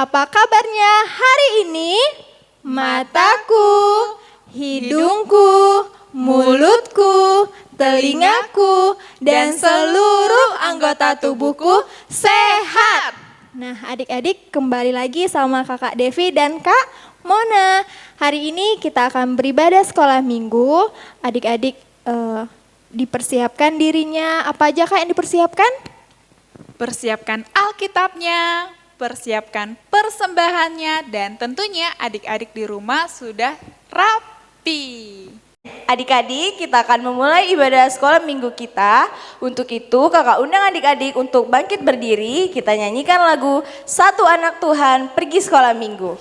Apa kabarnya hari ini? Mataku, hidungku, mulutku, telingaku, dan seluruh anggota tubuhku sehat. Nah, adik-adik kembali lagi sama Kakak Devi dan Kak Mona. Hari ini kita akan beribadah sekolah minggu. Adik-adik dipersiapkan dirinya. Apa aja Kak yang dipersiapkan? Persiapkan Alkitabnya, persiapkan persembahannya, dan tentunya adik-adik di rumah sudah rapi. Adik-adik, kita akan memulai ibadah sekolah minggu kita. Untuk itu, kakak undang adik-adik untuk bangkit berdiri. Kita nyanyikan lagu Satu Anak Tuhan Pergi Sekolah Minggu.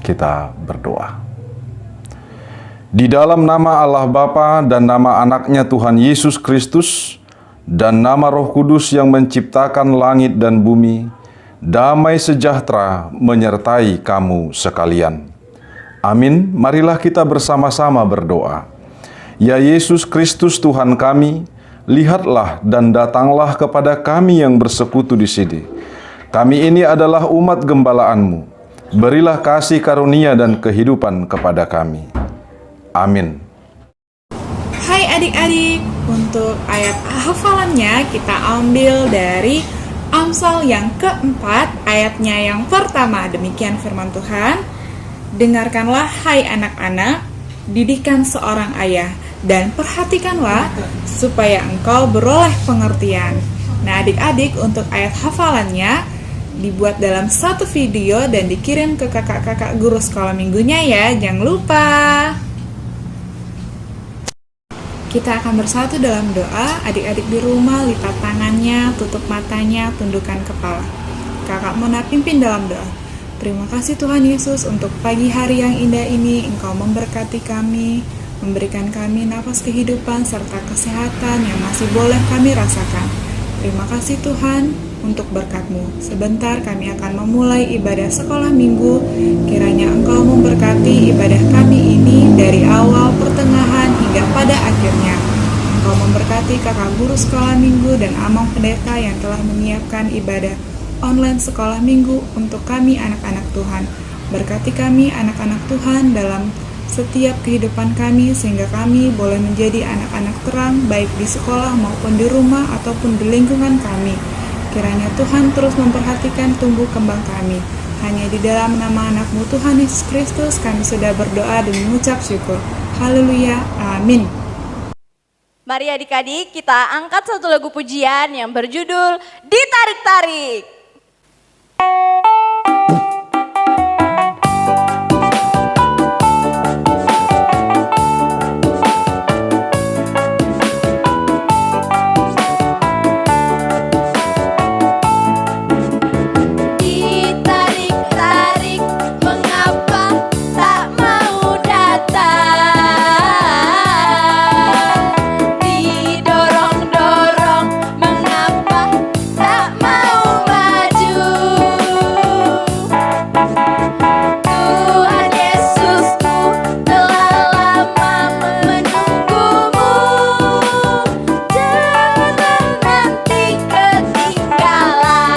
Kita berdoa. Di dalam nama Allah Bapa dan nama anaknya Tuhan Yesus Kristus dan nama Roh Kudus yang menciptakan langit dan bumi, damai sejahtera menyertai kamu sekalian. Amin. Marilah kita bersama-sama berdoa. Ya Yesus Kristus Tuhan kami, lihatlah dan datanglah kepada kami yang bersekutu di sini. Kami ini adalah umat gembala-Mu. Berilah kasih karunia dan kehidupan kepada kami. Amin. Hai adik-adik, untuk ayat hafalannya kita ambil dari Amsal yang keempat, ayatnya yang pertama. Demikian firman Tuhan. Dengarkanlah hai anak-anak, didikan seorang ayah, dan perhatikanlah supaya engkau beroleh pengertian. Nah adik-adik, untuk ayat hafalannya dibuat dalam satu video dan dikirim ke kakak-kakak guru sekolah minggunya ya, jangan lupa. Kita akan bersatu dalam doa. Adik-adik di rumah lipat tangannya, tutup matanya, tundukkan kepala. Kakak Mona pimpin dalam doa. Terima kasih Tuhan Yesus untuk pagi hari yang indah ini. Engkau memberkati kami, memberikan kami nafas kehidupan serta kesehatan yang masih boleh kami rasakan. Terima kasih Tuhan untuk berkat-Mu. Sebentar kami akan memulai ibadah sekolah minggu. Kiranya Engkau memberkati ibadah kami ini dari awal, pertengahan, hingga pada akhirnya. Engkau memberkati kakak guru sekolah minggu dan Amang Pendeta yang telah menyiapkan ibadah online sekolah minggu untuk kami anak-anak Tuhan. Berkati kami anak-anak Tuhan dalam setiap kehidupan kami sehingga kami boleh menjadi anak-anak terang baik di sekolah maupun di rumah ataupun di lingkungan kami. Kiranya Tuhan terus memperhatikan tumbuh kembang kami. Hanya di dalam nama anak-Mu Tuhan Yesus Kristus kami sudah berdoa dan mengucap syukur. Haleluya, amin. Mari adik-adik kita angkat satu lagu pujian yang berjudul Ditarik-tarik. Ditarik-tarik, mengapa tak mau datang? Didorong-dorong, mengapa tak mau maju? Tuhan Yesusku, telah lama menunggumu. Janganlah nanti ketinggalan.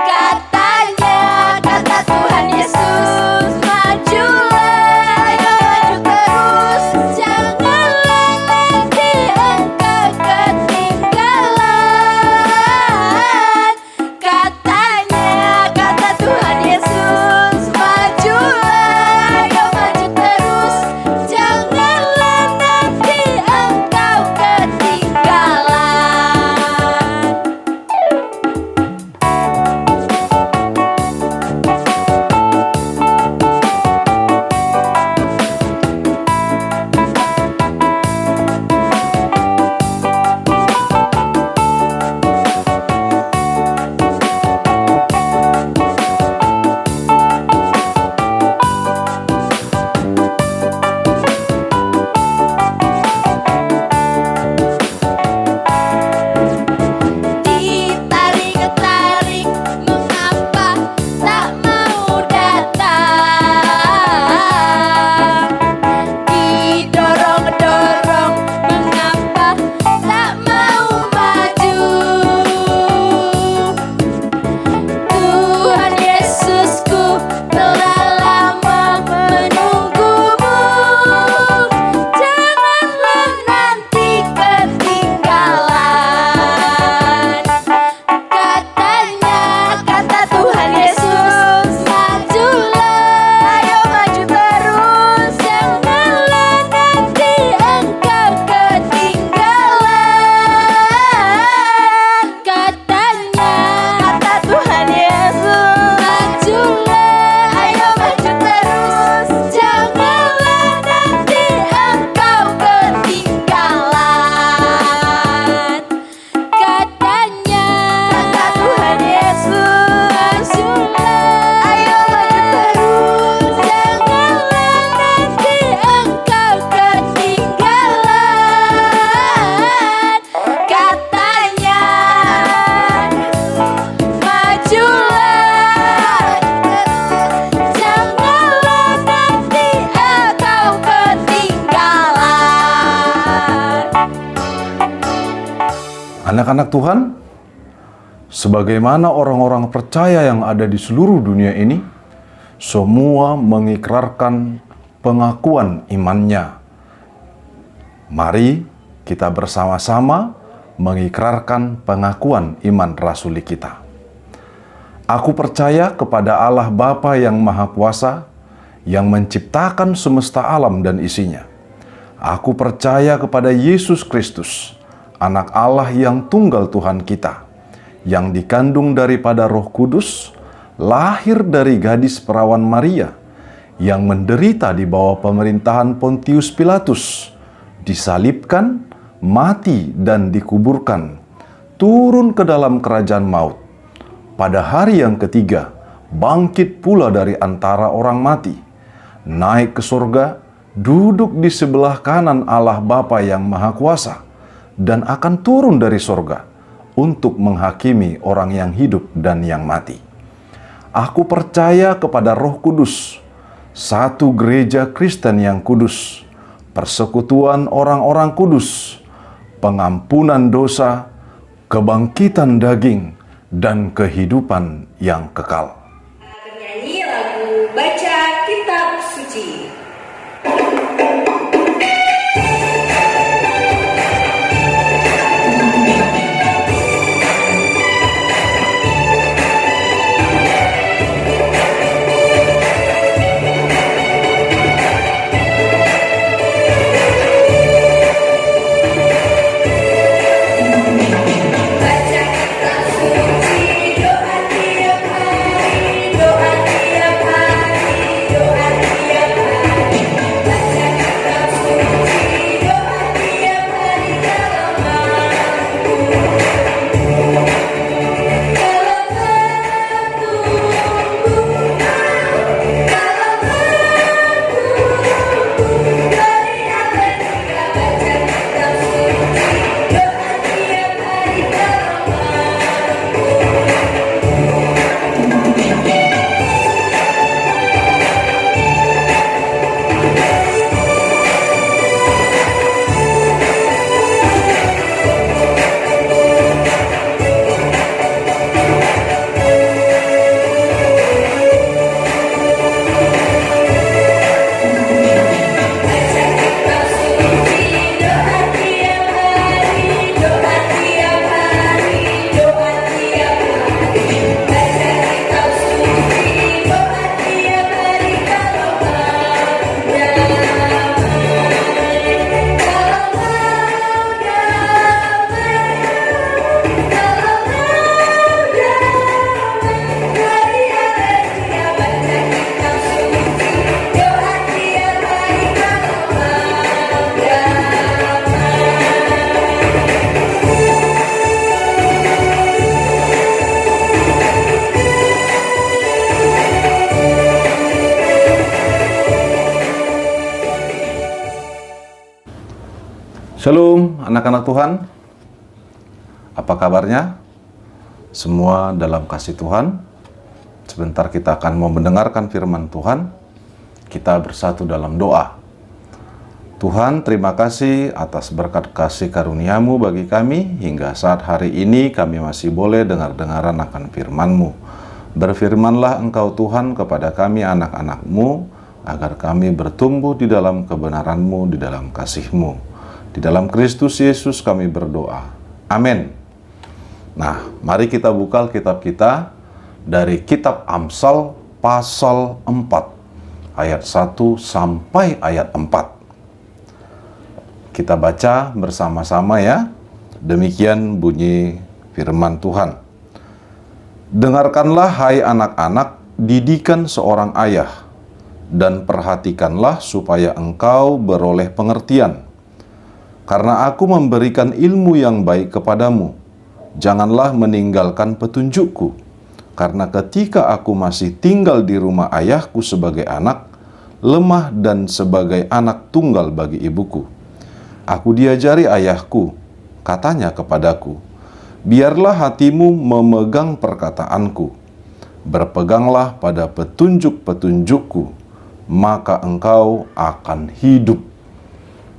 Katanya, kata Tuhan Yesus, majulah, ayo maju terus. Janganlah nanti engkau ketinggalan. Katanya, kata Tuhan Yesus, majulah, ayo maju terus. Janganlah nanti engkau ketinggalan. Ditarik-tarik, mengapa tak mau datang? Didorong-dorong, mengapa tak mau maju? Tuhan Yesusku, telah lama menunggumu. Janganlah nanti ketinggalan. Katanya, kata Tuhan Yesus, majulah, ayo maju terus. Janganlah nanti engkau ketinggalan. Katanya, kata Tuhan Yesus, majulah, ayo maju terus. Janganlah nanti engkau ketinggalan. Katanya, kata Tuhan Yesus, majulah, ayo maju terus. Janganlah nanti engkau ketinggalan. Katanya, majulah, janganlah nanti engkau ketinggalan. Anak-anak Tuhan, sebagaimana orang-orang percaya yang ada di seluruh dunia ini, semua mengikrarkan pengakuan imannya. Mari kita bersama-sama mengikrarkan pengakuan iman rasuli kita. Aku percaya kepada Allah Bapa yang Maha Kuasa, yang menciptakan semesta alam dan isinya. Aku percaya kepada Yesus Kristus, Anak Allah yang tunggal Tuhan kita, yang dikandung daripada Roh Kudus, lahir dari gadis perawan Maria, yang menderita di bawah pemerintahan Pontius Pilatus, disalibkan, mati dan dikuburkan, turun ke dalam kerajaan maut. Pada hari yang ketiga, bangkit pula dari antara orang mati, naik ke surga, duduk di sebelah kanan Allah Bapa yang Maha Kuasa, dan akan turun dari surga untuk menghakimi orang yang hidup dan yang mati. Aku percaya kepada Roh Kudus, satu gereja Kristen yang kudus, persekutuan orang-orang kudus, pengampunan dosa, kebangkitan daging, dan kehidupan yang kekal. Bernyanyi lagu Baca Kitab Suci. Shalom anak-anak Tuhan. Apa kabarnya? Semua dalam kasih Tuhan. Sebentar kita akan mau mendengarkan firman Tuhan. Kita bersatu dalam doa. Tuhan, terima kasih atas berkat kasih karunia-Mu bagi kami. Hingga saat hari ini kami masih boleh dengar-dengaran akan firman-Mu. Berfirmanlah Engkau Tuhan kepada kami anak-anak-Mu, agar kami bertumbuh di dalam kebenaran-Mu, di dalam kasih-Mu. Di dalam Kristus Yesus kami berdoa. Amin. Nah, mari kita buka Alkitab kita dari kitab Amsal pasal 4 ayat 1 sampai ayat 4. Kita baca bersama-sama ya. Demikian bunyi firman Tuhan. Dengarkanlah hai anak-anak didikan seorang ayah, dan perhatikanlah supaya engkau beroleh pengertian. Karena aku memberikan ilmu yang baik kepadamu, janganlah meninggalkan petunjukku. Karena ketika aku masih tinggal di rumah ayahku sebagai anak, lemah dan sebagai anak tunggal bagi ibuku, aku diajari ayahku, katanya kepadaku, biarlah hatimu memegang perkataanku, berpeganglah pada petunjuk-petunjukku, maka engkau akan hidup.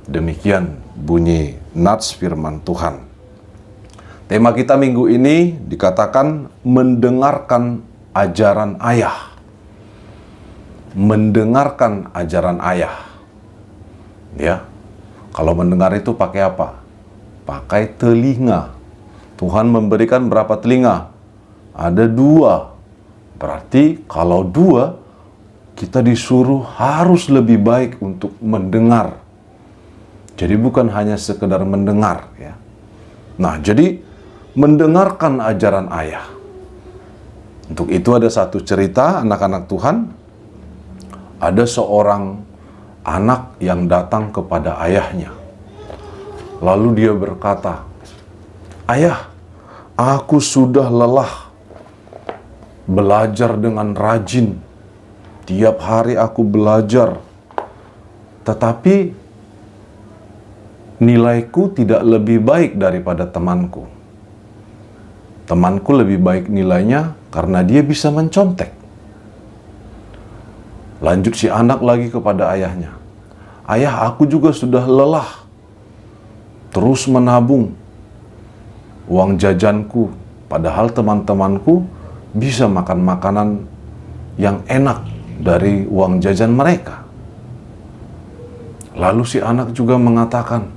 Demikian bunyi nats firman Tuhan. Tema kita minggu ini dikatakan mendengarkan ajaran ayah. Mendengarkan ajaran ayah. Ya. Kalau mendengar itu pakai apa? Pakai telinga. Tuhan memberikan berapa telinga? Ada 2. Berarti kalau 2, kita disuruh harus lebih baik untuk mendengar. Jadi bukan hanya sekedar mendengar ya. Nah, jadi mendengarkan ajaran ayah. Untuk itu ada satu cerita anak-anak Tuhan. Ada seorang anak yang datang kepada ayahnya. Lalu dia berkata, "Ayah, aku sudah lelah belajar dengan rajin. Tiap hari aku belajar. Tetapi nilaiku tidak lebih baik daripada temanku. Temanku lebih baik nilainya karena dia bisa mencontek." Lanjut si anak lagi kepada ayahnya, "Ayah, aku juga sudah lelah terus menabung uang jajanku, padahal teman-temanku bisa makan makanan yang enak dari uang jajan mereka." Lalu si anak juga mengatakan,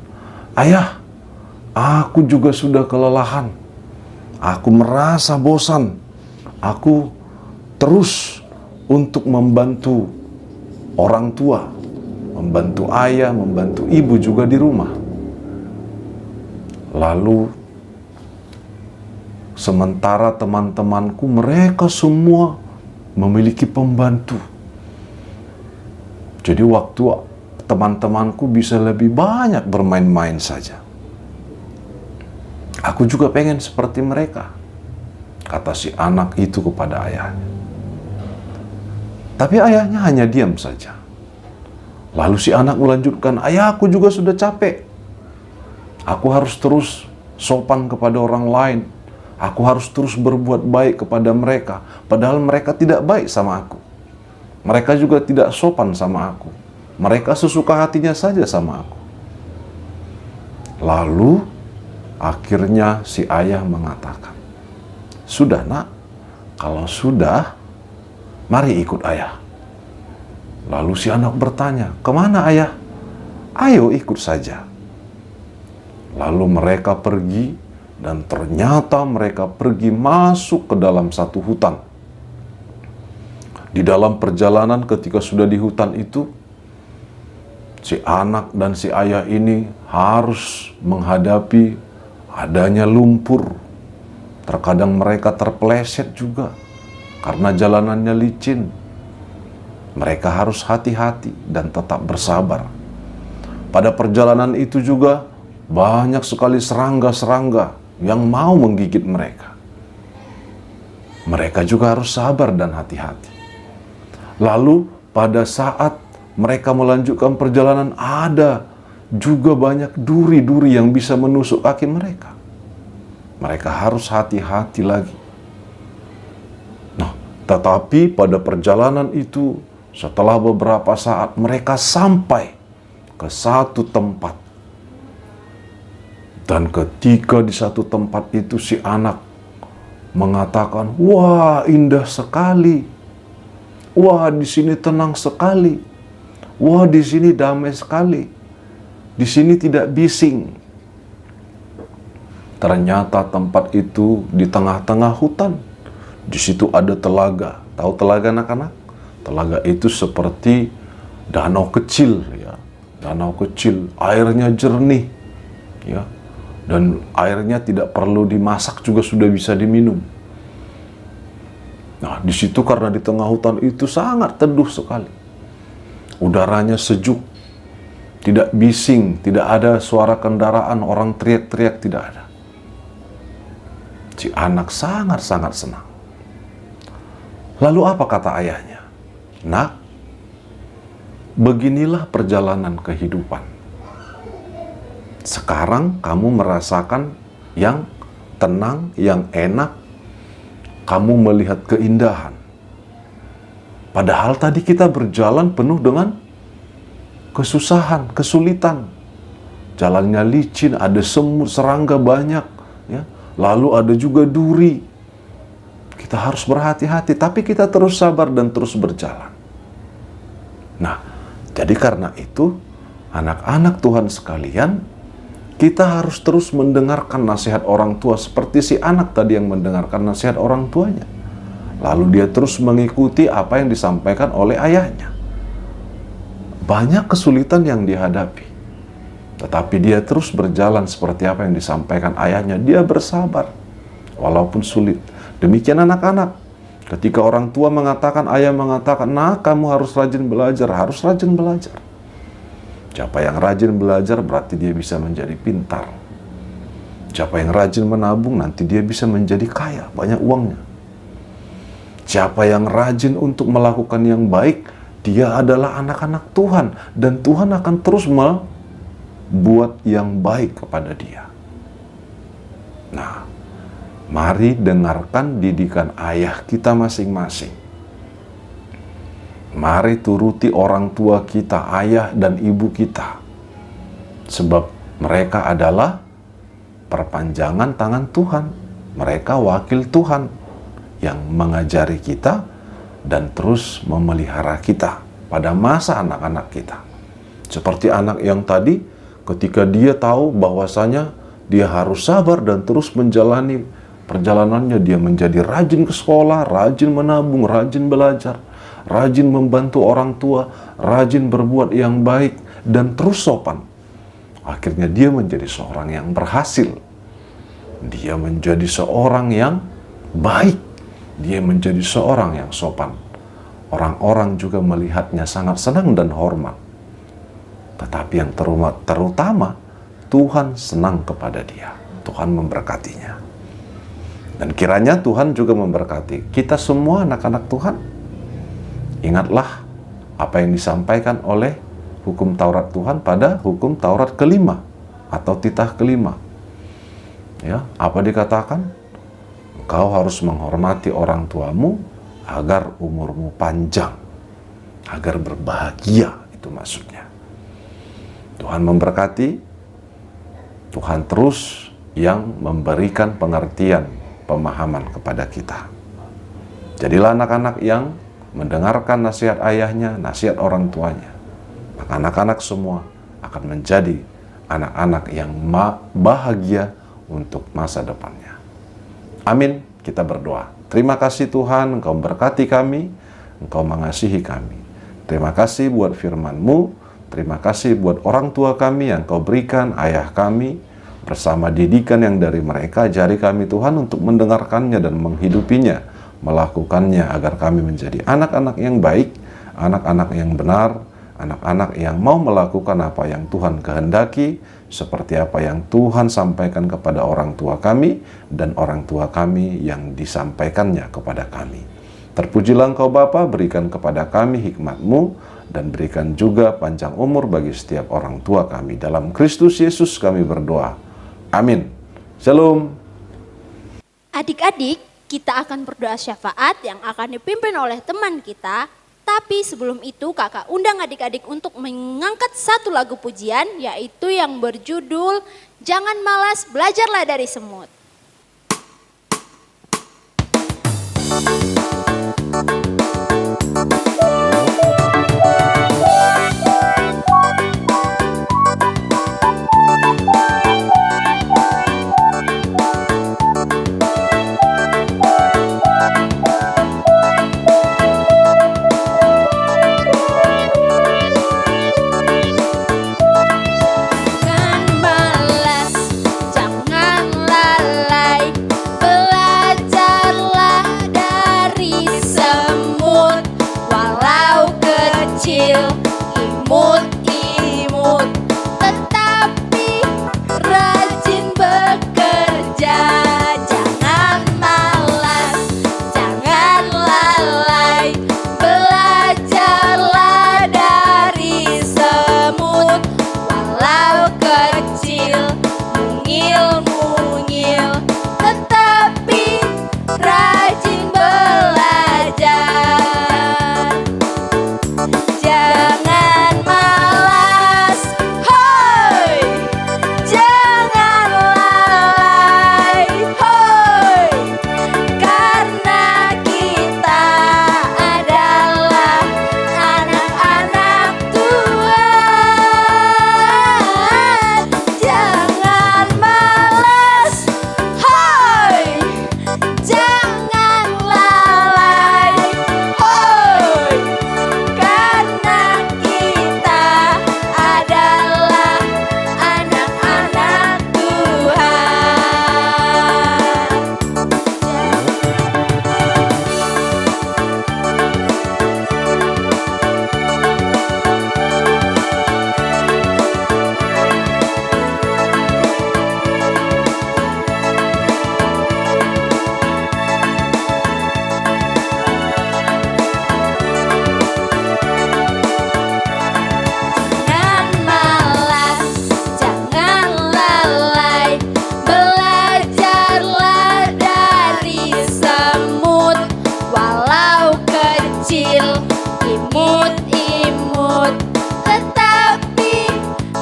"Ayah, aku juga sudah kelelahan. Aku merasa bosan. Aku terus untuk membantu orang tua, membantu ayah, membantu ibu juga di rumah." Lalu sementara teman-temanku mereka semua memiliki pembantu. Jadi waktu teman-temanku bisa lebih banyak bermain-main saja. Aku juga pengen seperti mereka, kata si anak itu kepada ayahnya. Tapi ayahnya hanya diam saja. Lalu si anak melanjutkan, "Ayah, aku juga sudah capek. Aku harus terus sopan kepada orang lain. Aku harus terus berbuat baik kepada mereka, padahal mereka tidak baik sama aku. Mereka juga tidak sopan sama aku. Mereka sesuka hatinya saja sama aku." Lalu akhirnya si ayah mengatakan, "Sudah nak, kalau sudah, mari ikut ayah." Lalu si anak bertanya, "Kemana ayah?" "Ayo ikut saja." Lalu mereka pergi, dan ternyata mereka pergi masuk ke dalam satu hutan. Di dalam perjalanan ketika sudah di hutan itu, si anak dan si ayah ini harus menghadapi adanya lumpur. Terkadang mereka terpeleset juga karena jalanannya licin. Mereka harus hati-hati dan tetap bersabar. Pada perjalanan itu juga banyak sekali serangga-serangga yang mau menggigit mereka. Mereka juga harus sabar dan hati-hati. Lalu pada saat mereka melanjutkan perjalanan, ada juga banyak duri-duri yang bisa menusuk kaki mereka. Mereka harus hati-hati lagi. Nah, tetapi pada perjalanan itu, setelah beberapa saat mereka sampai ke satu tempat. Dan ketika di satu tempat itu si anak mengatakan, "Wah, indah sekali. Wah, di sini tenang sekali. Wah, di sini damai sekali. Di sini tidak bising." Ternyata tempat itu di tengah-tengah hutan. Di situ ada telaga. Tahu telaga, anak-anak? Telaga itu seperti danau kecil, ya. Danau kecil, airnya jernih, ya. Dan airnya tidak perlu dimasak juga sudah bisa diminum. Nah, di situ karena di tengah hutan itu sangat teduh sekali. Udaranya sejuk, tidak bising, tidak ada suara kendaraan, orang teriak-teriak, tidak ada. Si anak sangat-sangat senang. Lalu apa kata ayahnya? "Nak, beginilah perjalanan kehidupan. Sekarang kamu merasakan yang tenang, yang enak. Kamu melihat keindahan. Padahal tadi kita berjalan penuh dengan kesusahan, kesulitan. Jalannya licin, ada semut, serangga banyak, ya. Lalu ada juga duri. Kita harus berhati-hati, tapi kita terus sabar dan terus berjalan." Nah, jadi karena itu, anak-anak Tuhan sekalian, kita harus terus mendengarkan nasihat orang tua seperti si anak tadi yang mendengarkan nasihat orang tuanya. Lalu dia terus mengikuti apa yang disampaikan oleh ayahnya. Banyak kesulitan yang dihadapi, tetapi dia terus berjalan seperti apa yang disampaikan ayahnya. Dia bersabar, walaupun sulit. Demikian anak-anak. Ketika orang tua mengatakan, ayah mengatakan, "Nah, kamu harus rajin belajar, harus rajin belajar." Siapa yang rajin belajar berarti dia bisa menjadi pintar. Siapa yang rajin menabung nanti dia bisa menjadi kaya, banyak uangnya. Siapa yang rajin untuk melakukan yang baik, dia adalah anak-anak Tuhan. Dan Tuhan akan terus membuat yang baik kepada dia. Nah, mari dengarkan didikan ayah kita masing-masing. Mari turuti orang tua kita, ayah dan ibu kita. Sebab mereka adalah perpanjangan tangan Tuhan. Mereka wakil Tuhan yang mengajari kita dan terus memelihara kita pada masa anak-anak kita. Seperti anak yang tadi, ketika dia tahu bahwasanya dia harus sabar dan terus menjalani perjalanannya, dia menjadi rajin ke sekolah, rajin menabung, rajin belajar, rajin membantu orang tua, rajin berbuat yang baik, dan terus sopan. Akhirnya dia menjadi seorang yang berhasil. Dia menjadi seorang yang baik. Dia menjadi seorang yang sopan. Orang-orang juga melihatnya sangat senang dan hormat. Tetapi yang terutama, Tuhan senang kepada dia. Tuhan memberkatinya. Dan kiranya Tuhan juga memberkati kita semua anak-anak Tuhan. Ingatlah apa yang disampaikan oleh hukum Taurat Tuhan pada hukum Taurat kelima atau titah kelima. Ya, apa dikatakan? Engkau harus menghormati orang tuamu agar umurmu panjang, agar berbahagia, itu maksudnya. Tuhan memberkati. Tuhan terus yang memberikan pengertian, pemahaman kepada kita. Jadilah anak-anak yang mendengarkan nasihat ayahnya, nasihat orang tuanya. Maka anak-anak semua akan menjadi anak-anak yang bahagia untuk masa depannya. Amin. Kita berdoa. Terima kasih Tuhan, Engkau memberkati kami, Engkau mengasihi kami. Terima kasih buat firman-Mu. Terima kasih buat orang tua kami yang Kau berikan, ayah kami, bersama didikan yang dari mereka. Ajari kami Tuhan untuk mendengarkannya dan menghidupinya, melakukannya agar kami menjadi anak-anak yang baik, anak-anak yang benar, anak-anak yang mau melakukan apa yang Tuhan kehendaki, seperti apa yang Tuhan sampaikan kepada orang tua kami dan orang tua kami yang disampaikannya kepada kami. Terpujilah Engkau Bapa, berikan kepada kami hikmat-Mu, dan berikan juga panjang umur bagi setiap orang tua kami. Dalam Kristus Yesus kami berdoa. Amin. Shalom. Adik-adik, kita akan berdoa syafaat yang akan dipimpin oleh teman kita. Tapi sebelum itu kakak undang adik-adik untuk mengangkat satu lagu pujian, yaitu yang berjudul Jangan Malas, Belajarlah dari Semut. Jangan malas, jangan lalai, belajarlah dari semut. Walau kecil, imut-imut, tetapi rajin bekerja. Jangan malas, jangan lalai, belajarlah dari semut. Walau kecil, mungil-mungil, tetapi rajin belajar. Jangan malas, hoi! Jangan lalai, hoi! Karena kita adalah anak-anak Tuhan. Jangan malas, hoi! Jangan lalai, hoi! Karena kita adalah anak-anak Tuhan. Jangan malas, jangan lalai, belajarlah dari semut. Walau kecil, imut-imut, tetapi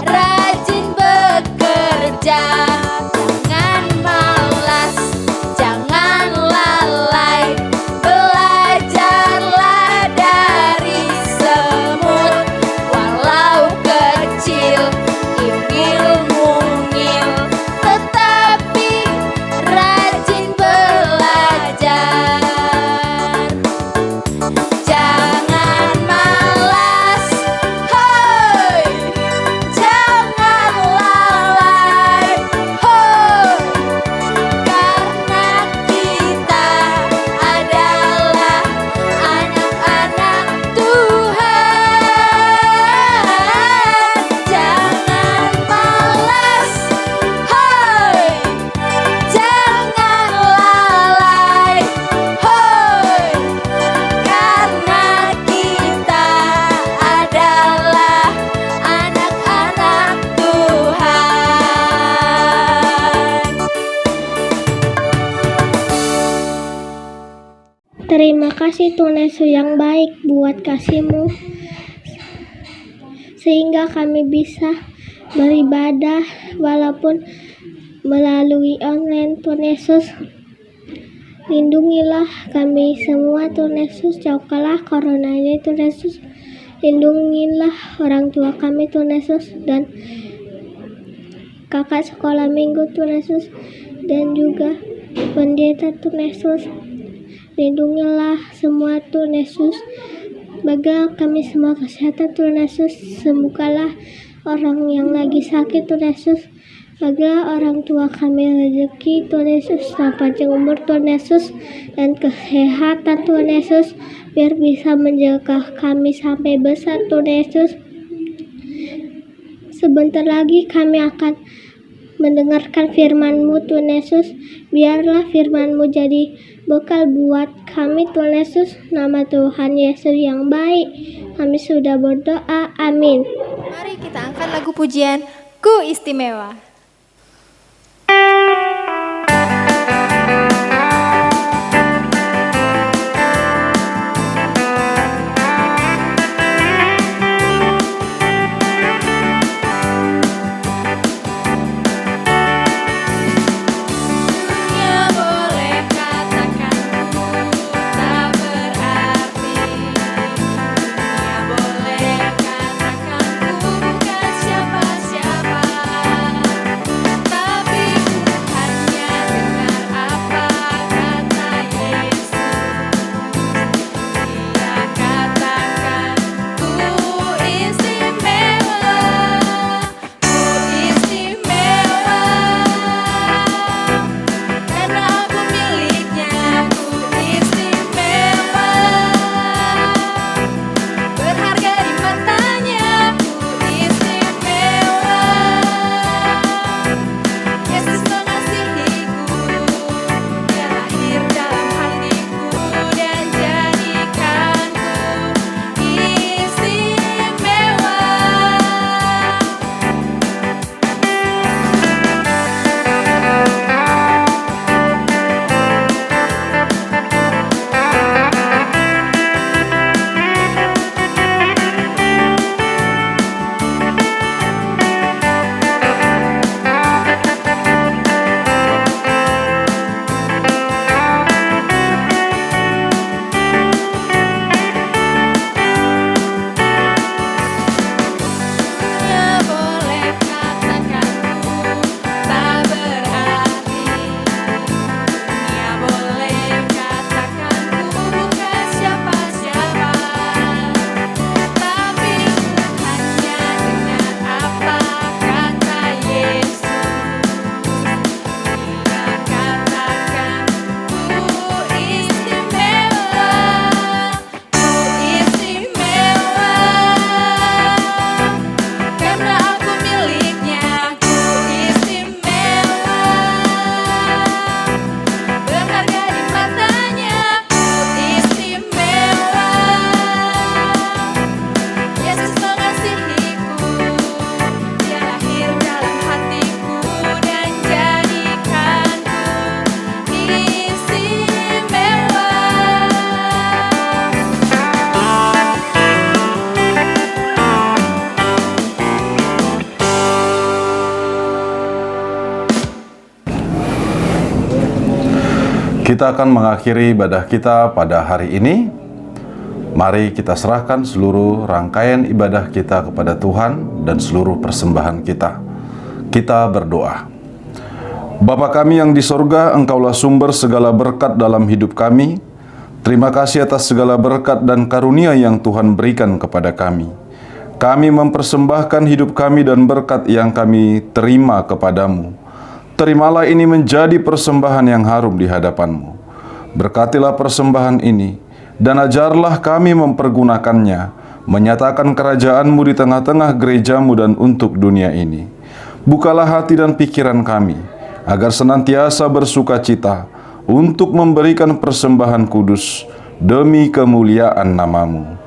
rajin bekerja. Jangan malas, jangan lalai, belajarlah dari semut. Walau kecil, imil-mungil, tetapi rajin belajar. Jangan malas, hoi! Jangan lalai, hoi! Karena kita adalah anak-anak Tuhan. Jangan malas, hoi! Jangan lalai, hoi! Karena kita adalah anak-anak Tuhan. Terima kasih Tuhan Yesus yang baik buat kasih-Mu, sehingga kami bisa beribadah walaupun melalui online. Tuhan Yesus, lindungilah kami semua Tuhan Yesus, jauhkanlah corona ini Tuhan Yesus, lindungilah orang tua kami Tuhan Yesus, dan kakak sekolah minggu Tuhan Yesus, dan juga pendeta Tuhan Yesus. Lindungilah semua Tuhan Yesus, bagi kami semua kesehatan Tuhan Yesus. Sembuhkanlah orang yang lagi sakit Tuhan Yesus, bagilah orang tua kami rezeki Tuhan Yesus, dan panjang umur Tuhan Yesus, dan kesehatan Tuhan Yesus, biar bisa menjaga kami sampai besar Tuhan Yesus. Sebentar lagi kami akan mendengarkan firman-Mu Tuhan Yesus. Biarlah firman-Mu jadi bekal buat kami Tuhan Yesus. Nama Tuhan Yesus yang baik kami sudah berdoa, amin. Mari kita angkat lagu pujian Ku Istimewa. Kita akan mengakhiri ibadah kita pada hari ini. Mari kita serahkan seluruh rangkaian ibadah kita kepada Tuhan dan seluruh persembahan kita. Kita berdoa. Bapa kami yang di sorga, Engkaulah sumber segala berkat dalam hidup kami. Terima kasih atas segala berkat dan karunia yang Tuhan berikan kepada kami. Kami mempersembahkan hidup kami dan berkat yang kami terima kepadamu. Terimalah ini menjadi persembahan yang harum di hadapan-Mu. Berkatilah persembahan ini, dan ajarlah kami mempergunakannya, menyatakan kerajaan-Mu di tengah-tengah gereja-Mu dan untuk dunia ini. Bukalah hati dan pikiran kami, agar senantiasa bersuka cita untuk memberikan persembahan kudus demi kemuliaan nama-Mu.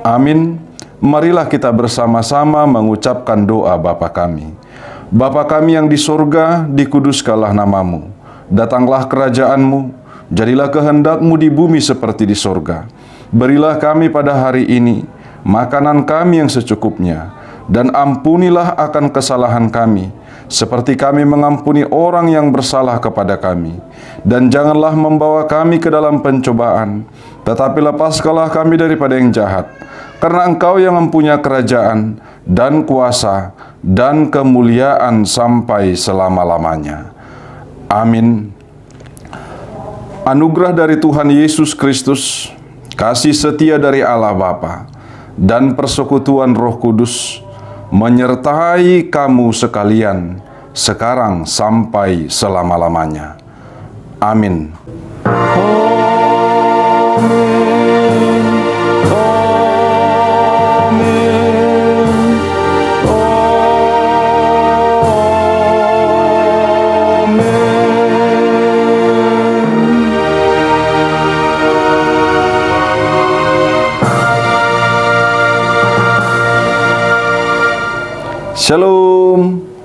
Amin. Marilah kita bersama-sama mengucapkan doa Bapa kami. Bapa kami yang di sorga, dikuduskanlah nama-Mu. Datanglah kerajaan-Mu, jadilah kehendak-Mu di bumi seperti di sorga. Berilah kami pada hari ini makanan kami yang secukupnya, dan ampunilah akan kesalahan kami, seperti kami mengampuni orang yang bersalah kepada kami. Dan janganlah membawa kami ke dalam pencobaan, tetapi lepaskanlah kami daripada yang jahat. Karena Engkau yang mempunyai kerajaan dan kuasa dan kemuliaan sampai selama-lamanya. Amin. Anugerah dari Tuhan Yesus Kristus, kasih setia dari Allah Bapa, dan persekutuan Roh Kudus menyertai kamu sekalian sekarang sampai selama-lamanya. Amin. Shalom.